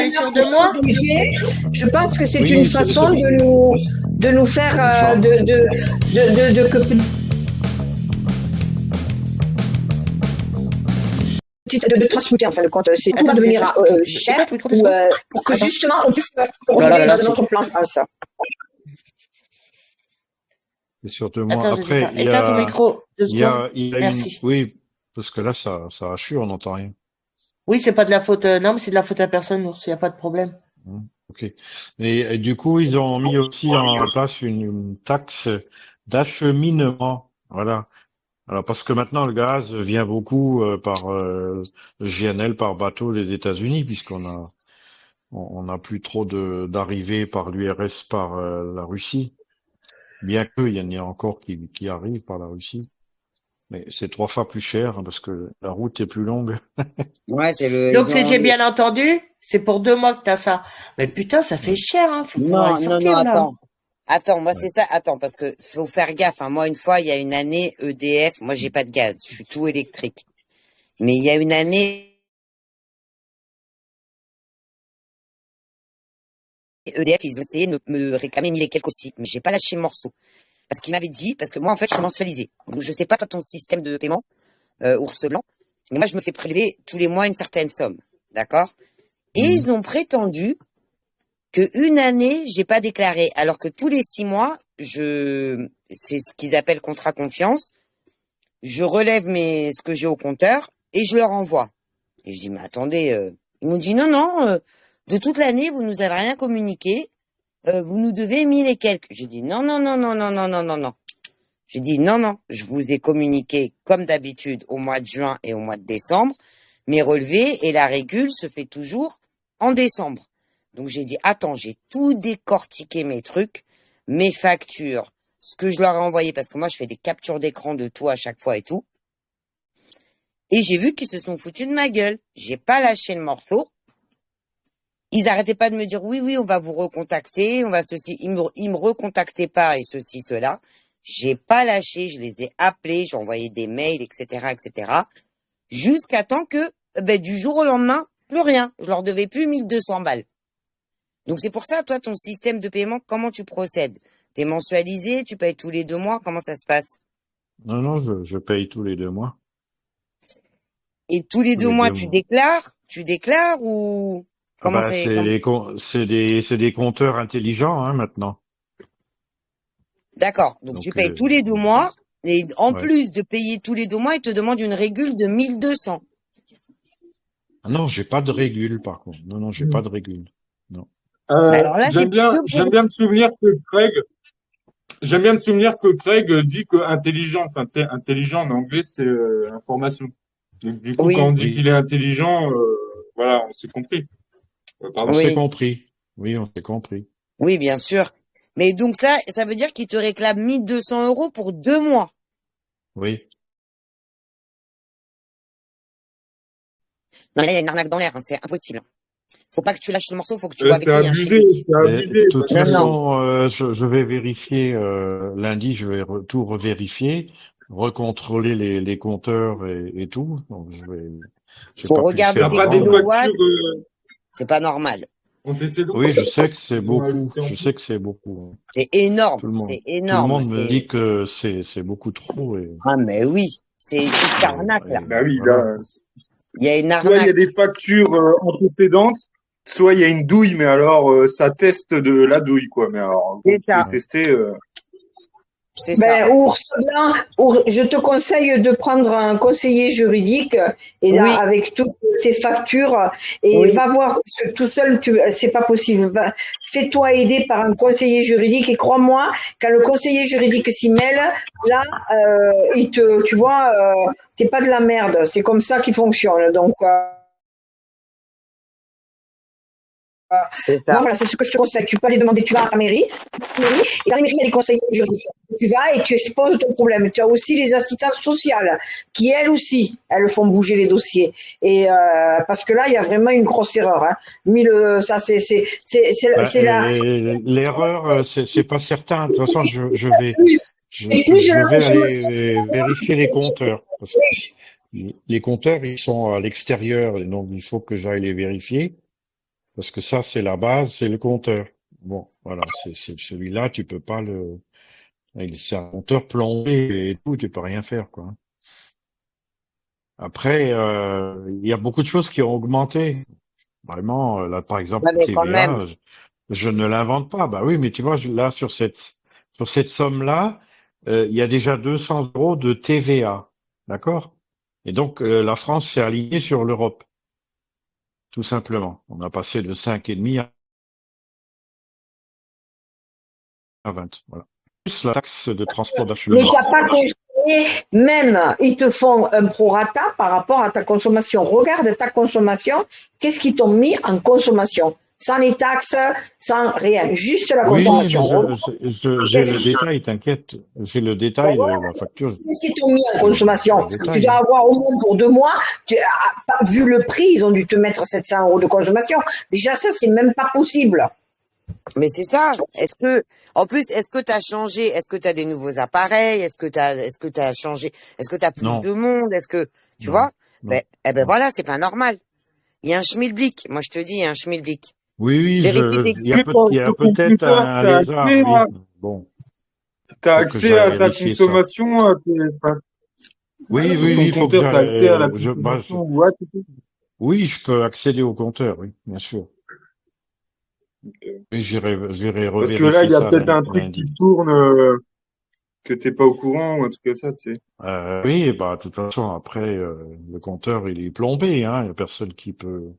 elle est sur 2 mois? Je pense que c'est Oui, une façon de nous faire Genre, que de transmuter en fin de compte. C'est tout va Attends, je vais devenir juste. cher Tais-toi tous les 3 secondes. pour que Attends. justement on puisse Oh là là rouler là, dans notre plan à ça. c'est sur 2 mois. Attends, Après, Josepha. Éteins ton micro. 2 secondes. il y a Merci. oui, parce que là, ça hachure, on n'entend rien. Oui, c'est pas de la faute. Non, mais c'est de la faute à personne, Ours. Il n'y a pas de problème. Ok. Et du coup, ils ont mis aussi en place une taxe d'acheminement. Voilà. Alors, parce que maintenant, le gaz vient beaucoup par GNL, par bateau des États-Unis, puisqu'on a on n'a plus trop d'arrivées par l'URS, par la Russie, bien qu'il y en ait encore qui arrivent par la Russie. Mais c'est 3 fois plus cher hein, parce que la route est plus longue. Ouais, c'est le, Donc, ils si ont j'ai le, bien entendu, c'est pour 2 mois que t'as ça. Mais putain, ça fait Ouais. cher, hein. Faut pouvoir y non, non, non, sortir, là. attends, moi, Ouais. c'est ça, attends, parce que faut faire gaffe, hein. Moi, une fois, il y a une année, EDF, moi, j'ai pas de gaz, je suis tout électrique. Mais il y a une année, EDF, ils ont essayé de me réclamer 1000 et quelques aussi, mais j'ai pas lâché le morceau. Parce qu'ils m'avaient dit, parce que moi, en fait, je suis mensualisée. Donc, je sais pas toi, ton système de paiement, ours blanc, mais moi, je me fais prélever tous les mois une certaine somme. D'accord? Et Mhm. ils ont prétendu que une année, j'ai pas déclaré, alors que tous les 6 mois, c'est ce qu'ils appellent contrat confiance, je relève ce que j'ai au compteur et je leur envoie. Et je dis, mais attendez, ils m'ont dit, non, non, de toute l'année, vous nous avez rien communiqué, vous nous devez 1000 et quelques. J'ai dit, non, non, non, non, non, non, non, non, non. J'ai dit, non, non, je vous ai communiqué comme d'habitude au mois de juin et au mois de décembre, mes relevés et la régule se fait toujours en décembre. Donc j'ai dit, attends, j'ai tout décortiqué mes trucs, mes factures, ce que je leur ai envoyé, parce que moi je fais des captures d'écran de tout à chaque fois et tout. Et j'ai vu qu'ils se sont foutus de ma gueule. J'ai pas lâché le morceau. Ils arrêtaient pas de me dire, oui, oui, on va vous recontacter, on va ceci. Ils me recontactaient pas et ceci, cela. J'ai pas lâché, je les ai appelés, j'ai envoyé des mails, etc., etc. Jusqu'à temps que, du jour au lendemain, plus rien. Je leur devais plus 1200 balles. Donc c'est pour ça, toi, ton système de paiement, comment tu procèdes? T'es mensualisé, tu payes tous les 2 mois, comment ça se passe? Non, non, je paye tous les 2 mois. Et tous les Tous deux les mois, deux tu mois. déclares? Tu déclares ou Ah comment bah c'est? c'est des compteurs intelligents hein, maintenant. D'accord. Donc tu Donc payes tous les 2 mois et en ouais. plus de payer tous les 2 mois, ils te demandent une régule de 1200. Ah non, j'ai pas de régule par contre. Non, non, j'ai pas de régule. Non. Bah alors là, c'est que J'aime pour... bien me souvenir que Craig dit que intelligent, enfin, tu sais, intelligent en anglais, c'est information. Donc, du coup, quand Oui, on dit Oui, qu'il est intelligent, voilà, on s'est compris. on Pardon. s'est oui, compris. Oui, on s'est compris. oui, bien sûr. Mais donc ça veut dire qu'ils te réclament 1200 € pour 2 mois. Oui. Non, mais là, il y a une arnaque dans l'air, hein, c'est impossible. Faut pas que tu lâches le morceau, faut que tu vois avec C'est lui, hein, chez abusé, Vic. c'est Mais de abusé, toute parce Non, que, non. façon, je vais vérifier lundi, je vais tout revérifier, recontrôler les compteurs et tout. Donc j'ai Faut pas pu le regarder faire t'as tes pas des avant. kilowatts, factures c'est pas normal. antécédentes Oui, je sais que c'est qu'ils ont beaucoup. ajoutées en Je plus. sais que c'est beaucoup. C'est énorme, Tout c'est tout le énorme. monde me dit que c'est beaucoup trop Ah, mais oui, c'est une arnaque, là. Bah oui, voilà. là, Il y a une soit il y a arnaque. des factures antécédentes, soit il y a une douille, mais alors ça teste de la douille, quoi. Mais alors, quand C'est c'est ça, Ouais. testé, c'est ça. Ben, ours blanc, je te conseille de prendre un conseiller juridique et Oui, avec toutes tes factures et oui. va voir parce que tout seul c'est pas possible. Fais-toi aider par un conseiller juridique et crois-moi quand le conseiller juridique s'y mêle, là tu vois t'es pas de la merde. C'est comme ça qu'il fonctionne. Donc C'est moi, ça. voilà, c'est ce que je te conseille. Tu peux aller demander, tu vas à la mairie, et dans la mairie, il y a des conseillers juridiques. Tu vas et tu exposes ton problème. Tu as aussi les assistantes sociales, qui elles aussi, elles font bouger les dossiers. Et parce que là, il y a vraiment une grosse erreur. Hein. Ça, Bah, c'est la. l'erreur, c'est pas certain. De toute façon, Et plus je vais je me sens aller vérifier les compteurs parce que les compteurs, ils sont à l'extérieur et donc il faut que j'aille les vérifier. Parce que ça, c'est la base, c'est le compteur. Bon, voilà, c'est celui-là, tu peux pas c'est un compteur plombé et tout, tu peux rien faire, quoi. Après, il y a beaucoup de choses qui ont augmenté. Vraiment, là, par exemple, Ouais, la mais quand même. TVA, je ne l'invente pas. Bah oui, mais tu vois, là, sur cette somme-là, il y a déjà 200 euros de TVA. D'accord? Et donc, la France s'est alignée sur l'Europe, tout simplement. On a passé de 5,5 à 20. Voilà. Plus la taxe de transport Mais d'acheminement. t'as pas consommé, même, ils te font un prorata par rapport à ta consommation. Regarde ta consommation, qu'est-ce qu'ils t'ont mis en consommation? Sans les taxes, sans rien, juste la Oui, mais consommation. j'ai Qu'est-ce le détail, t'inquiète. J'ai le détail de la facture. qu'ils t'ont mis en J'ai consommation? le Parce que tu détail, dois hein. avoir au moins pour 2 mois, vu le prix, ils ont dû te mettre 700 euros de consommation. Déjà, ça, c'est même pas possible. Mais c'est ça. En plus, est-ce que t'as changé? Est-ce que t'as des nouveaux appareils? Est-ce que t'as changé? Est-ce que t'as plus Non, de monde? Tu non, vois? non, Ben non. voilà, c'est pas normal. Il y a un schmilblick. Moi, je te dis, il y a un schmilblick. Oui, oui, Vérifie tes excuses. il y a Ton peut-être computer, un lézard, oui. Bon, t'as faut que accès j'aille à ta vérifier ça. consommation, Oui, sur oui, ton oui, faut que compteur, t'as accès à la j'aille, consommation ou autre, oui, je peux accéder au compteur, oui, bien sûr. Oui, j'irai parce que là, revérifier il y a ça peut-être un truc qui lundi. tourne, que t'es pas au courant ou un truc comme ça, tu sais. Oui, bah, de toute façon, après, le compteur, il est plombé, hein. Il y a personne qui peut.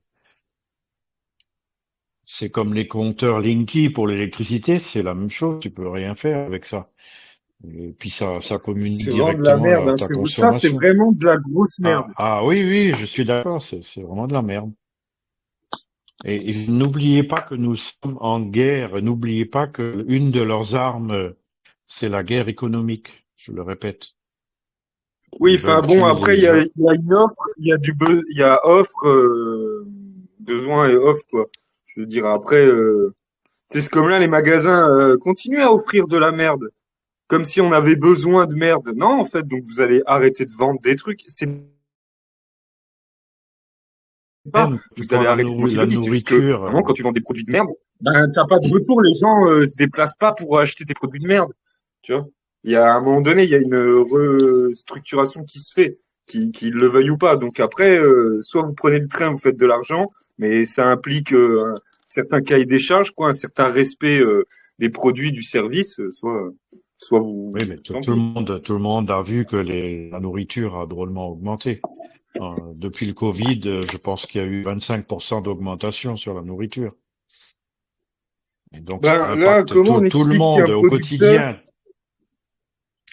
C'est comme les compteurs Linky pour l'électricité, c'est la même chose. Tu peux rien faire avec ça. Et puis ça communique C'est vraiment de la directement merde, à hein. ta Ça, c'est consommation. vraiment de la grosse merde. Ah oui, oui, je suis d'accord. C'est vraiment de la merde. Et n'oubliez pas que nous sommes en guerre. N'oubliez pas que une de leurs armes, c'est la guerre économique. Je le répète. Oui, Ils enfin veulent bon, tuer après, les gens. il y a une offre, il y a offre, besoin et offre, quoi. Je veux dire, après, c'est comme là, les magasins, continuent à offrir de la merde. Comme si on avait besoin de merde. Non, en fait, donc vous allez arrêter de vendre des trucs. C'est pas, Même, tu vous prends allez arrêter, c'est moi qui la le dis, c'est juste que, nourriture. vraiment, quand tu vends des produits de merde, ben, t'as pas de retour, les gens, se déplacent pas pour acheter tes produits de merde. Tu vois? Il y a, à un moment donné, il y a une restructuration qui se fait, qu'il le veuille ou pas. Donc après, soit vous prenez le train, vous faites de l'argent, mais ça implique, un certain cahier des charges, quoi, un certain respect, des produits, du service, soit vous, Oui, mais tant pis. tout le monde a vu que la nourriture a drôlement augmenté. Depuis le Covid, je pense qu'il y a eu 25% d'augmentation sur la nourriture. Et donc, ça Ben, là, impacte tout le monde au quotidien.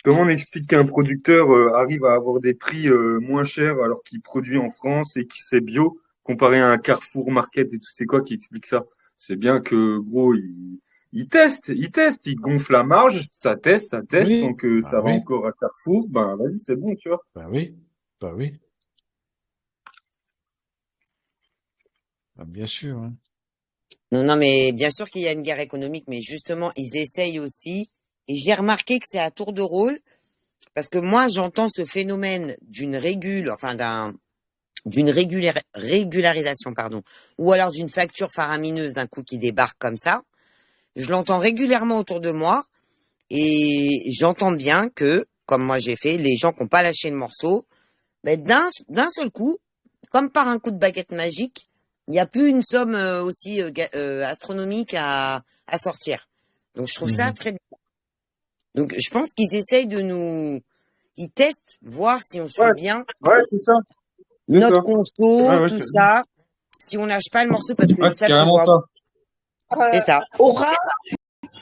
comment on explique qu'un producteur arrive à avoir des prix moins chers alors qu'il produit en France et qu'il c'est bio, comparé à un Carrefour Market et tout, c'est quoi qui explique ça? C'est bien que, gros, il teste, il gonfle la marge, ça teste, tant Oui, que bah ça va oui, encore à Carrefour, ben vas-y, c'est bon, tu vois. bah oui, bah oui, bah bien sûr, hein. Non, non, mais bien sûr qu'il y a une guerre économique, mais justement, ils essayent aussi. Et j'ai remarqué que c'est à tour de rôle, parce que moi, j'entends ce phénomène d'une régularisation, pardon, ou alors d'une facture faramineuse d'un coup qui débarque comme ça. Je l'entends régulièrement autour de moi, et j'entends bien que, comme moi j'ai fait, les gens qui n'ont pas lâché le morceau, ben d'un seul coup, comme par un coup de baguette magique, il n'y a plus une somme aussi astronomique à sortir. Donc je trouve ça Mhm. très bien. Donc je pense qu'ils essayent ils testent, voir si on Ouais, suit bien ouais, c'est notre ça. Ouais, conso, ouais, tout ça, si on lâche pas le morceau parce qu'ils ouais, le c'est savent qu'ils carrément vont ça. avoir. C'est ça. Aura,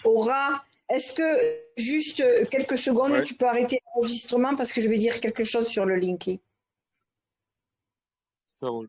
Aura, est-ce que juste quelques secondes, Ouais, tu peux arrêter l'enregistrement parce que je vais dire quelque chose sur le Linky. ça roule.